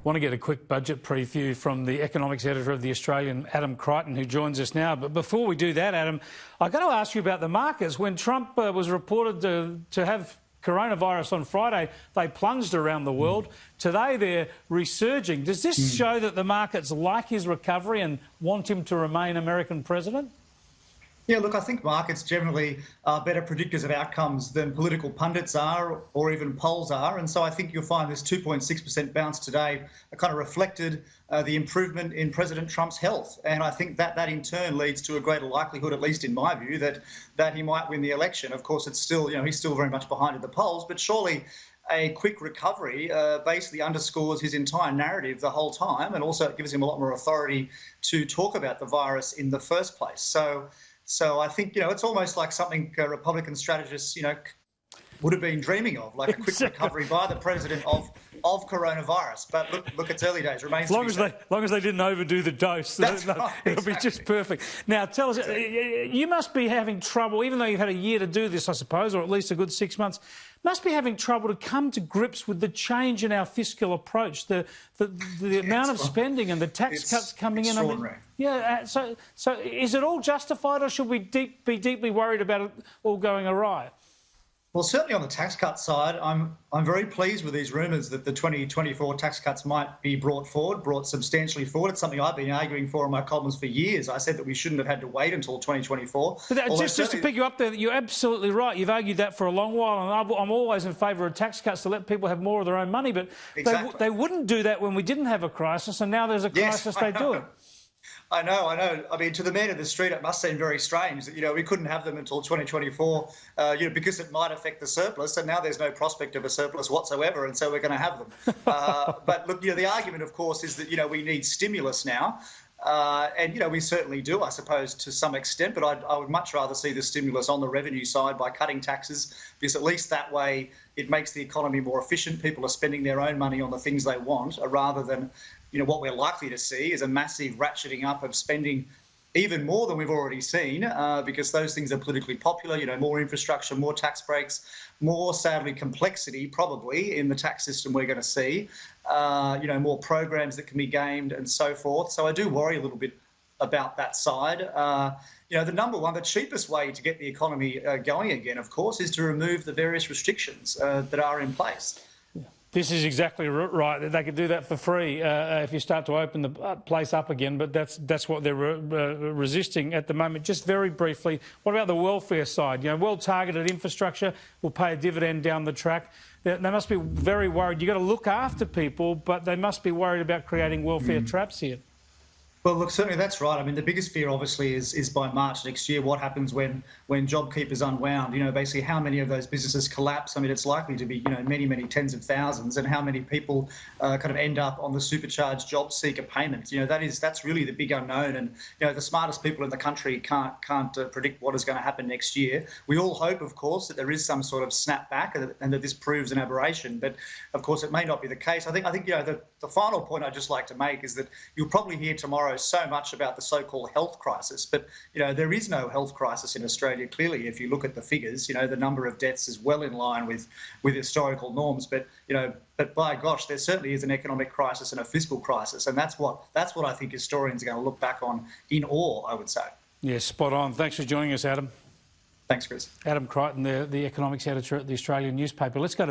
want to get a quick budget preview from the economics editor of The Australian, Adam Creighton, who joins us now. But before we do that, Adam, I've got to ask you about the markets. When Trump was reported to have coronavirus on Friday, they plunged around the world. Today they're resurging. Does this show that the markets like his recovery and want him to remain American president? Yeah, look, I think markets generally are better predictors of outcomes than political pundits are or even polls are. And so I think you'll find this 2.6% bounce today kind of reflected the improvement in President Trump's health. And I think that in turn leads to a greater likelihood, at least in my view, that he might win the election. Of course, it's still, he's still very much behind in the polls, but surely a quick recovery basically underscores his entire narrative the whole time, and also it gives him a lot more authority to talk about the virus in the first place. So I think, it's almost like something Republican strategists, would have been dreaming of, like a quick recovery by the president of coronavirus. But look, it's early days. Remains as long as they didn't overdo the dose, That's right, it'll be just perfect. Now, tell us, you must be having trouble, even though you've had a year to do this, I suppose, or at least a good 6 months. Must be having trouble to come to grips with the change in our fiscal approach, the amount of spending and the tax cuts coming in. So is it all justified, or should we be deeply worried about it all going awry? Well, certainly on the tax cut side, I'm very pleased with these rumours that the 2024 tax cuts might be brought substantially forward. It's something I've been arguing for in my columns for years. I said that we shouldn't have had to wait until 2024. Just to pick you up there, you're absolutely right. You've argued that for a long while, and I'm always in favour of tax cuts to let people have more of their own money. But they wouldn't do that when we didn't have a crisis, and now there's a crisis, they do it. I know. I mean, to the man in the street, it must seem very strange that, we couldn't have them until 2024, because it might affect the surplus. And now there's no prospect of a surplus whatsoever. And so we're going to have them. But look, the argument, of course, is that, we need stimulus now. And, we certainly do, I suppose, to some extent. But I would much rather see the stimulus on the revenue side by cutting taxes, because at least that way it makes the economy more efficient. People are spending their own money on the things they want, rather than what we're likely to see is a massive ratcheting up of spending, even more than we've already seen, because those things are politically popular, more infrastructure, more tax breaks, more, sadly, complexity probably in the tax system we're going to see, more programs that can be gamed and so forth. So I do worry a little bit about that side. The number one, the cheapest way to get the economy going again, of course, is to remove the various restrictions that are in place. This is exactly right. They could do that for free if you start to open the place up again, but that's what they're resisting at the moment. Just very briefly, what about the welfare side? Well-targeted infrastructure will pay a dividend down the track. They must be very worried. You've got to look after people, but they must be worried about creating welfare traps here. Well, look, certainly that's right. I mean, the biggest fear, obviously, is by March next year, what happens when JobKeeper's unwound? Basically how many of those businesses collapse. I mean, it's likely to be, many, many tens of thousands, and how many people kind of end up on the supercharged job seeker payment. That's really the big unknown. And, the smartest people in the country can't predict what is going to happen next year. We all hope, of course, that there is some sort of snapback and that this proves an aberration. But, of course, it may not be the case. I think the final point I'd just like to make is that you'll probably hear tomorrow so much about the so-called health crisis, but there is no health crisis in Australia. Clearly, if you look at the figures, the number of deaths is well in line with historical norms. But but by gosh, there certainly is an economic crisis and a fiscal crisis, and that's what I think historians are going to look back on in awe, I would say. Yes, spot on. Thanks for joining us, Adam. Thanks, Chris. Adam Creighton, the economics editor at the Australian newspaper. Let's go to